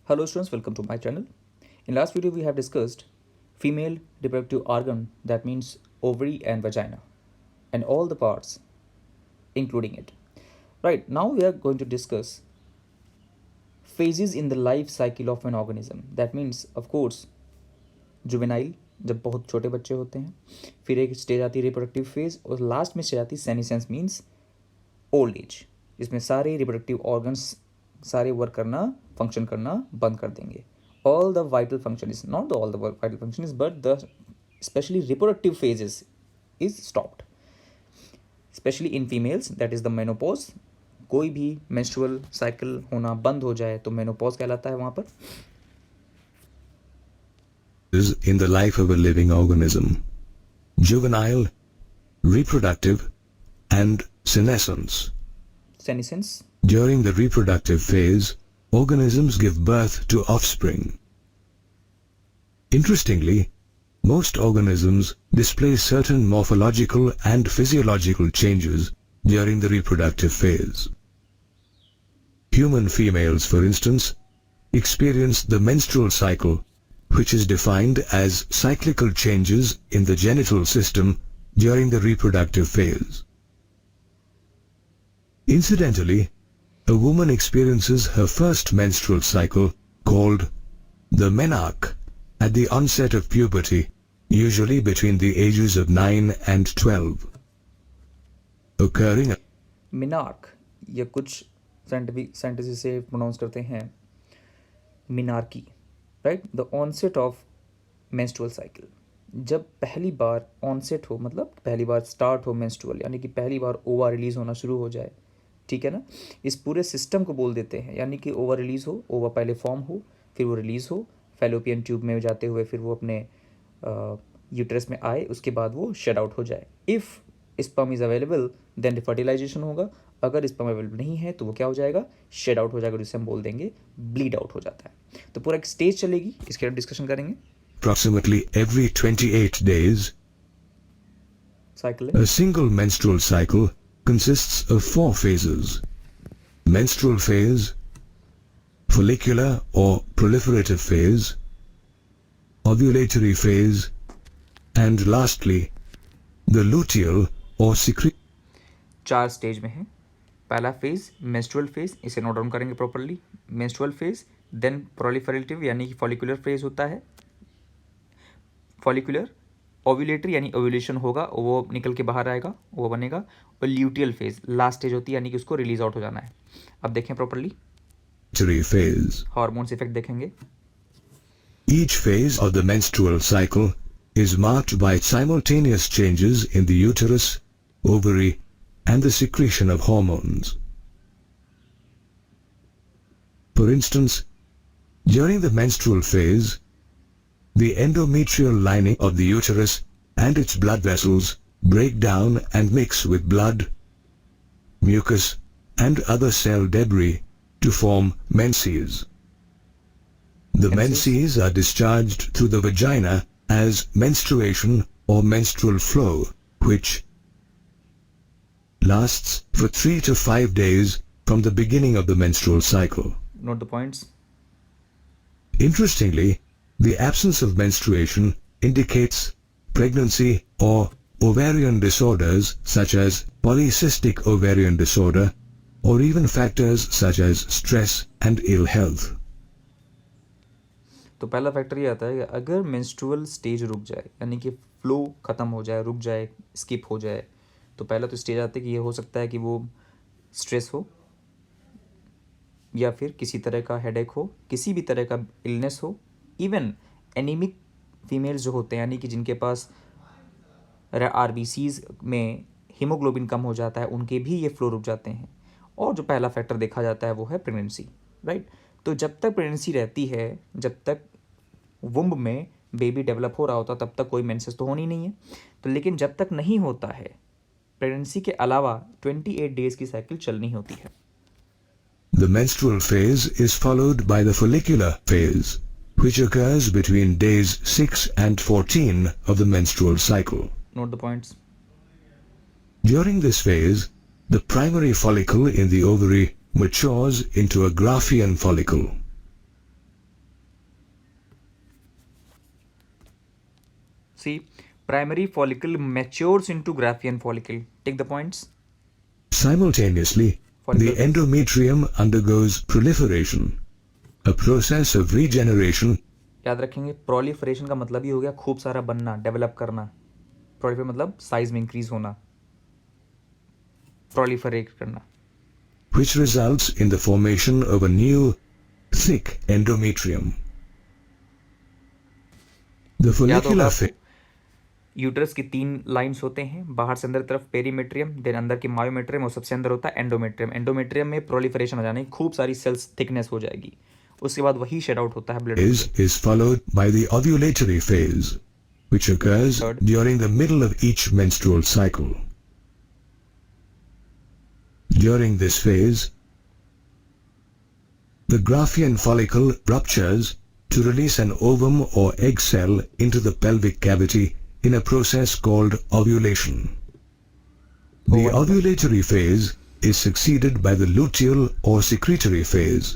Hello students, welcome to my channel. In last video we have discussed female reproductive organ, that means ovary and vagina, and all the parts including it. Right, now we are going to discuss phases in the life cycle of an organism. That means of course juvenile, जब बहुत छोटे बच्चे होते हैं, फिर एक stage आती है रिप्रोडक्टिव फेज, और लास्ट में स्टेज आती है सेनिसेंस, मीन्स ओल्ड एज, जिसमें सारे रिप्रोडक्टिव ऑर्गन्स सारे वर्क करना, फंक्शन करना बंद कर देंगे. All the vital function is not the all the vital function is, but the specially reproductive phases is stopped, specially in females, that is the menopause. कोई भी मेंस्ट्रुअल साइकिल होना बंद हो जाए तो मेनोपॉज कहलाता है वहाँ पर. In the life of a living organism: juvenile, reproductive, and senescence. Senescence. During the reproductive phase, organisms give birth to offspring. Interestingly, most organisms display certain morphological and physiological changes during the reproductive phase. Human females, for instance, experience the menstrual cycle, which is defined as cyclical changes in the genital system during the reproductive phase. Incidentally, a woman experiences her first menstrual cycle, called the menarche, at the onset of puberty, usually between the ages of 9 and 12. Occurring मिनार्क, ये कुछ scientist से pronounce करते हैं menarche. Right, the onset of menstrual cycle, जब पहली बार onset हो, मतलब पहली बार स्टार्ट हो मेंस्ट्रुअल, यानी कि पहली बार ओवा रिलीज होना शुरू हो जाए. ठीक है ना, इस पूरे सिस्टम को बोल देते हैं, यानी कि ओवा रिलीज हो, ओवा पहले फॉर्म हो, फिर वो रिलीज हो, फैलोपियन ट्यूब में जाते हुए फिर वो अपने यूट्रस में आए, उसके बाद वो शेड आउट हो जाए. If sperm is available then fertilization होगा. अगर स्पर्म अवेलेबल नहीं है तो वो क्या हो जाएगा, शेड आउट हो जाएगा, जिसे हम बोल देंगे ब्लीड आउट हो जाता है. तो पूरा एक स्टेज चलेगी, इसके बाद डिस्कशन करेंगे. approximately every 28 days, cycle a single menstrual cycle consists of 4 phases: menstrual phase, follicular or proliferative phase, ovulatory phase, and lastly, the luteal or secret. 4 stage में है. पहला फेज मेंस्ट्रुअल फेज, इसे note down करेंगे properly. Menstrual phase, then proliferative यानी कि follicular phase होता है, follicular, ovulatory यानी ओव्यूलेशन होगा, वो निकल के बाहर आएगा, वो बनेगा, और ल्यूटियल फेज लास्ट स्टेज होती है, यानी कि उसको रिलीज आउट हो जाना है. अब देखें प्रॉपरली, phase. हार्मोन्स इफेक्ट देखेंगे. Each phase of the menstrual cycle is marked by simultaneous changes in the uterus, ovary, and the secretion of hormones. For instance, during the menstrual phase, the endometrial lining of the uterus and its blood vessels break down and mix with blood, mucus, and other cell debris to form menses. The menses are discharged through the vagina as menstruation or menstrual flow, which lasts for 3 to 5 days from the beginning of the menstrual cycle. Note the points. Interestingly, the absence of menstruation indicates pregnancy or ovarian disorders such as polycystic ovarian disorder, or even factors such as stress and ill health. तो पहला factor ये आता है कि अगर menstrual stage रुक जाए, यानी कि फ्लो ख़त्म हो जाए, रुक जाए, स्किप हो जाए, तो पहला तो स्टेज आता है कि ये हो सकता है कि वो स्ट्रेस हो, या फिर किसी तरह का हेडेक हो, किसी भी तरह का इलनेस हो. इवन एनीमिक फीमेल्स जो होते हैं, यानी कि जिनके पास आरबीसीज में हीमोग्लोबिन कम हो जाता है, उनके भी ये फ्लो रुक जाते हैं. और जो पहला फैक्टर देखा जाता है वो है प्रेगनेंसी. राइट, तो जब तक प्रेगनेंसी रहती है, जब तक वुम्ब में बेबी डेवलप हो रहा होता, तब तक कोई मेंसेस तो होनी नहीं है. तो लेकिन जब तक नहीं होता है, प्रेगनेंसी के अलावा 28 डेज की साइकिल चलनी होती है. The menstrual phase is followed by the follicular phase, which occurs between days 6 and 14 of the menstrual cycle. Note the points. During this phase, the primary follicle in the ovary matures into a Graafian follicle. See, primary follicle matures into Graafian follicle. Take the points. Simultaneously, the Follicle. endometrium undergoes proliferation, a process of regeneration याद रखेंगे, proliferation का मतलब ही हो गया खूब सारा बनना, develop करना. Proliferate मतलब साइज में इंक्रीज होना, proliferate करना. which results in the formation of a new, thick endometrium. The याद होगा follicular आपको, यूट्रस की 3 लाइंस होते हैं, बाहर से अंदर तरफ पेरीमेट्रियम, देन अंदर की मायोमेट्रियम और सबसे अंदर होता है एंडोमेट्रियम. एंडोमेट्रियम में प्रोलिफरेशन हो जाना, खूब सारी सेल्स थिकनेस हो जाएगी, उसके बाद वही शेड आउट होता है blood is followed by the ovulatory phase, which occurs Third. during the middle of each menstrual cycle. During this phase, the Graafian follicle ruptures to release an ovum or egg cell into the pelvic cavity in a process called ovulation. The ovulatory phase is succeeded by the luteal or secretory phase,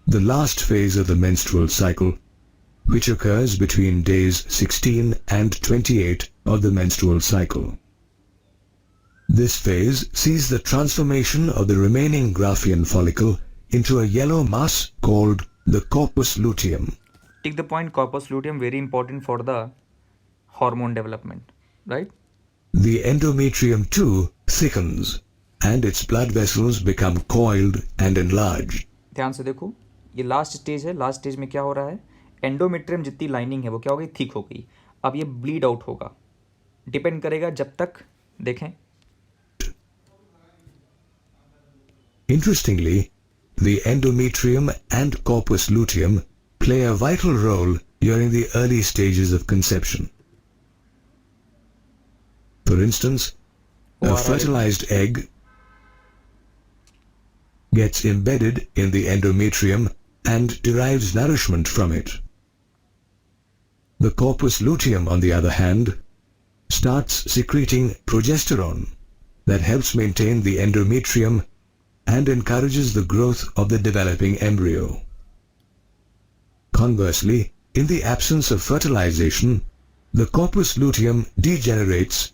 the last phase of the menstrual cycle, which occurs between days 16 and 28 of the menstrual cycle. This phase sees the transformation of the remaining Graafian follicle into a yellow mass called the corpus luteum. Take the point, corpus luteum very important for the hormone development, right? The endometrium too thickens and its blood vessels become coiled and enlarged. ध्यान से देखो, ये last stage है. Last stage में क्या हो रहा है, एंडोमेट्रियम जितनी लाइनिंग है वो क्या हो गई, थिक हो गई. अब ये ब्लीड आउट होगा, डिपेंड करेगा जब तक, देखें. Interestingly, the endometrium and corpus luteum play a vital role during the early stages of conception. For instance, a fertilized egg gets embedded in the endometrium and derives nourishment from it. The corpus luteum, on the other hand, starts secreting progesterone that helps maintain the endometrium and encourages the growth of the developing embryo. Conversely, in the absence of fertilization, the corpus luteum degenerates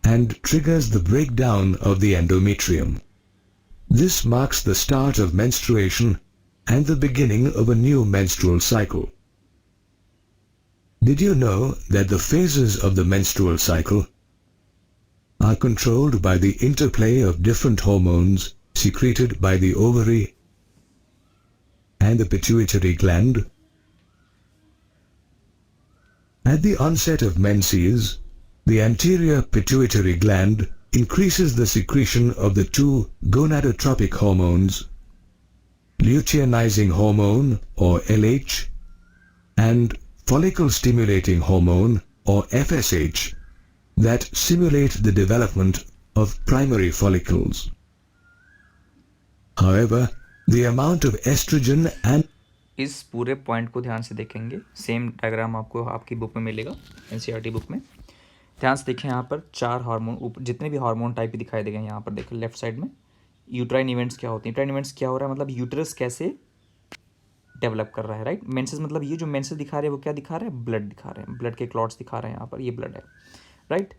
and triggers the breakdown of the endometrium. This marks the start of menstruation and the beginning of a new menstrual cycle. Did you know that the phases of the menstrual cycle are controlled by the interplay of different hormones secreted by the ovary and the pituitary gland? At the onset of menses, the anterior pituitary gland increases the secretion of the two gonadotropic hormones, luteinizing hormone or LH and follicle stimulating hormone or FSH that simulate the development of primary follicles. However, the amount of estrogen and इस पूरे point को ध्यान से देखेंगे, same diagram आपको आपकी book में मिलेगा, एनसीईआरटी बुक में. ध्यान से देखें, यहाँ पर 4 हार्मोन, जितने भी हार्मोन टाइप दिखाई देंगे यहाँ पर देखें लेफ्ट साइड में. यूट्राइन इवेंट्स क्या होते हैं, यूट्राइन इवेंट्स क्या हो रहा है, मतलब यूट्रस कैसे डेवलप कर रहा है, राइट. मेंसेस मतलब ये जो मेंसेस दिखा रहे हैं वो क्या दिखा रहे हैं, ब्लड दिखा रहे हैं, ब्लड के क्लॉट्स दिखा रहे हैं, यहाँ पर ये ब्लड है, राइट.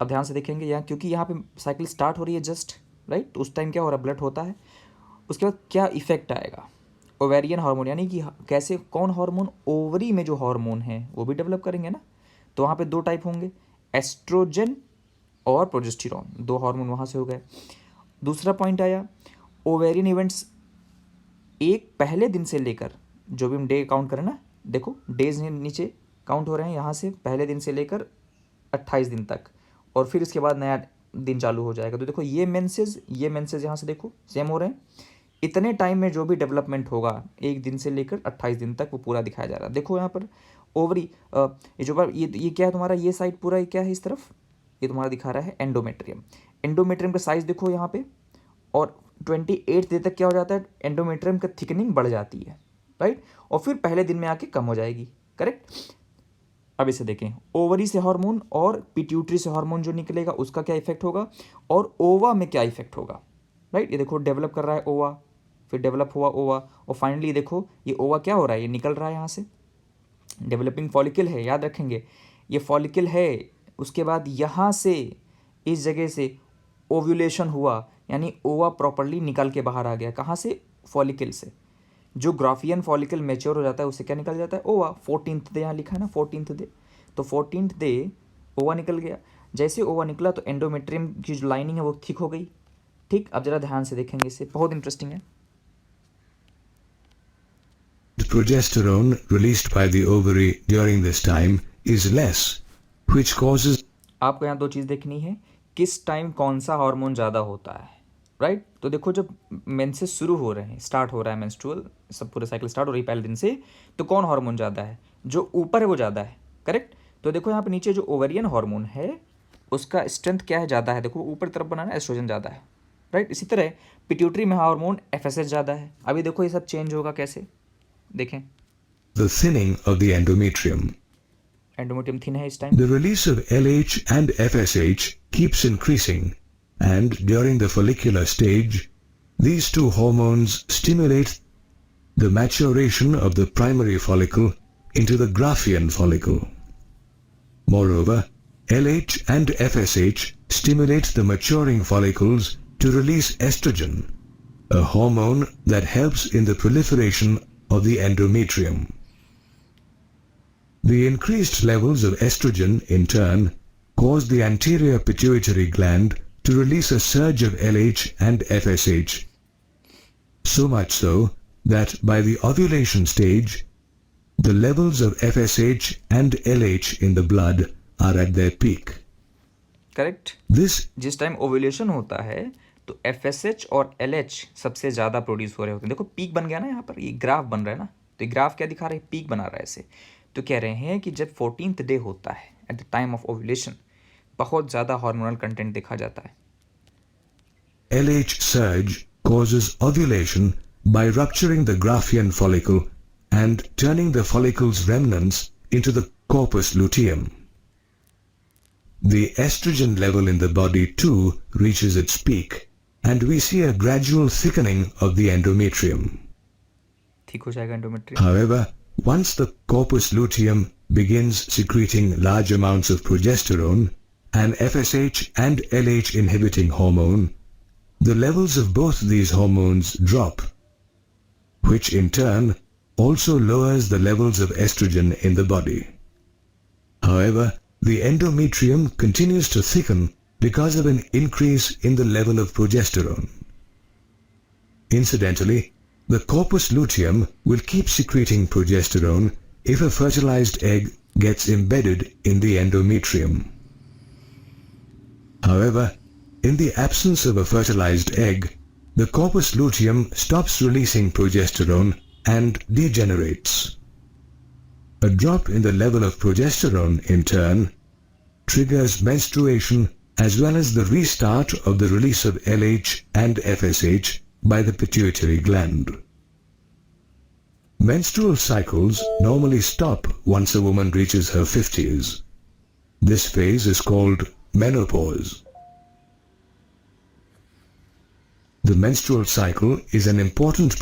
अब ध्यान से देखेंगे यहाँ, क्योंकि यहाँ पे साइकिल स्टार्ट हो रही है जस्ट, राइट. तो उस टाइम क्या हो रहा है, ब्लड होता है. उसके बाद क्या इफेक्ट आएगा, ओवेरियन हार्मोन, यानी कि कैसे, कौन हार्मोन, ओवरी में जो हार्मोन है वो भी डेवलप करेंगे ना. तो वहाँ पे 2 टाइप होंगे, एस्ट्रोजन और प्रोजेस्टेरॉन, 2 हार्मोन वहाँ से हो गए. दूसरा पॉइंट आया, ओवेरियन इवेंट्स एक पहले दिन से लेकर, जो भी हम डे काउंट करें ना, देखो डेज नीचे काउंट हो रहे हैं, यहाँ से पहले दिन से लेकर 28 दिन तक, और फिर इसके बाद नया दिन चालू हो जाएगा. तो देखो ये मेंसेस यहाँ से देखो सेम हो रहे हैं. इतने टाइम में जो भी डेवलपमेंट होगा, एक दिन से लेकर 28 दिन तक, वो पूरा दिखाया जा रहा है. देखो यहाँ पर ओवरी, ये जो ये क्या है तुम्हारा, ये साइड पूरा ये क्या है इस तरफ, ये तुम्हारा दिखा रहा है एंडोमेट्रियम. एंडोमेट्रियम का साइज देखो यहाँ पे, और 28 दिन तक क्या हो जाता है, एंडोमेट्रियम का थिकनिंग बढ़ जाती है, राइट. और फिर पहले दिन में आके कम हो जाएगी, करेक्ट. अब इसे देखें, ओवरी से हार्मोन और पिट्यूटरी से हार्मोन जो निकलेगा उसका क्या इफेक्ट होगा, और ओवा में क्या इफेक्ट होगा, राइट. ये देखो डेवलप कर रहा है ओवा, फिर डेवलप हुआ ओवा, और फाइनली देखो ये ओवा क्या हो रहा है, ये निकल रहा है यहाँ से, डेवलपिंग फॉलिकल है, याद रखेंगे ये फॉलिकल है, उसके बाद यहाँ से इस जगह से ओव्यूलेशन हुआ, यानी ओवा प्रॉपरली निकल के बाहर आ गया। कहाँ से? फॉलिकल से। जो ग्राफियन फॉलिकल मैच्योर हो जाता है उससे क्या निकल जाता है? ओवा। 14th डे यहाँ लिखा है ना, 14th डे, तो 14th डे ओवा निकल गया। जैसे ओवा निकला तो एंडोमेट्रियम की जो लाइनिंग है वो थिक हो गई। ठीक, अब जरा ध्यान से देखेंगे, इससे बहुत इंटरेस्टिंग है। The progesterone released by the ovary during this time is less, which causes आपको यहाँ दो चीज़ देखनी है, किस टाइम कौन सा हार्मोन ज़्यादा होता है, राइट? तो देखो जब मेंसेस शुरू हो रहे हैं, स्टार्ट हो रहा है मेंस्ट्रुअल, सब पूरे साइकिल स्टार्ट हो रही है पहले दिन से, तो कौन हार्मोन ज़्यादा है? जो ऊपर है वो ज़्यादा है, करेक्ट? तो देखो यहाँ पे नीचे जो ओवेरियन हार्मोन है उसका स्ट्रेंथ क्या है? ज़्यादा है। देखो ऊपर तरफ बनाना, एस्ट्रोजन ज़्यादा है, राइट? इसी तरह पिट्यूटरी में हार्मोन एफएसएच ज़्यादा है। अभी देखो ये सब चेंज होगा कैसे, देखें। the thinning of the endometrium. Endometrium thin है इस time. The release of LH and FSH keeps increasing, and during the follicular stage, these two hormones stimulate the maturation of the primary follicle into the Graafian follicle. Moreover, LH and FSH stimulate the maturing follicles to release estrogen, a hormone that helps in the proliferation of the endometrium. The increased levels of estrogen in turn cause the anterior pituitary gland to release a surge of LH and FSH, so much so that by the ovulation stage, the levels of FSH and LH in the blood are at their peak. Correct? This जिस time ovulation होता है तो FSH और LH सबसे ज़्यादा produce हो रहे होते हैं। देखो पीक बन गया ना, यहाँ पर ये ग्राफ बन रहा है ना, तो ये ग्राफ क्या दिखा रहा है? पीक बना रहा है ऐसे। तो कह रहे हैं कि जब 14th डे होता है, at the time of ovulation, बहुत ज़्यादा हार्मोनल कंटेंट देखा जाता है। LH surge causes ovulation by rupturing the Graafian follicle and turning the follicle's remnants into the corpus luteum. The estrogen level in the body too reaches its peak, and we see a gradual thickening of the endometrium. ठीक हो जाएगा endometrium. However, once the corpus luteum begins secreting large amounts of progesterone, an FSH and LH inhibiting hormone, the levels of both these hormones drop, which in turn also lowers the levels of estrogen in the body. However, the endometrium continues to thicken because of an increase in the level of progesterone. Incidentally, the corpus luteum will keep secreting progesterone if a fertilized egg gets embedded in the endometrium. However, in the absence of a fertilized egg, the corpus luteum stops releasing progesterone and degenerates. A drop in the level of progesterone, in turn, triggers menstruation as well as the restart of the release of LH and FSH by the pituitary gland. Menstrual cycles normally stop once a woman reaches her 50s. This phase is called menopause. The menstrual cycle is an important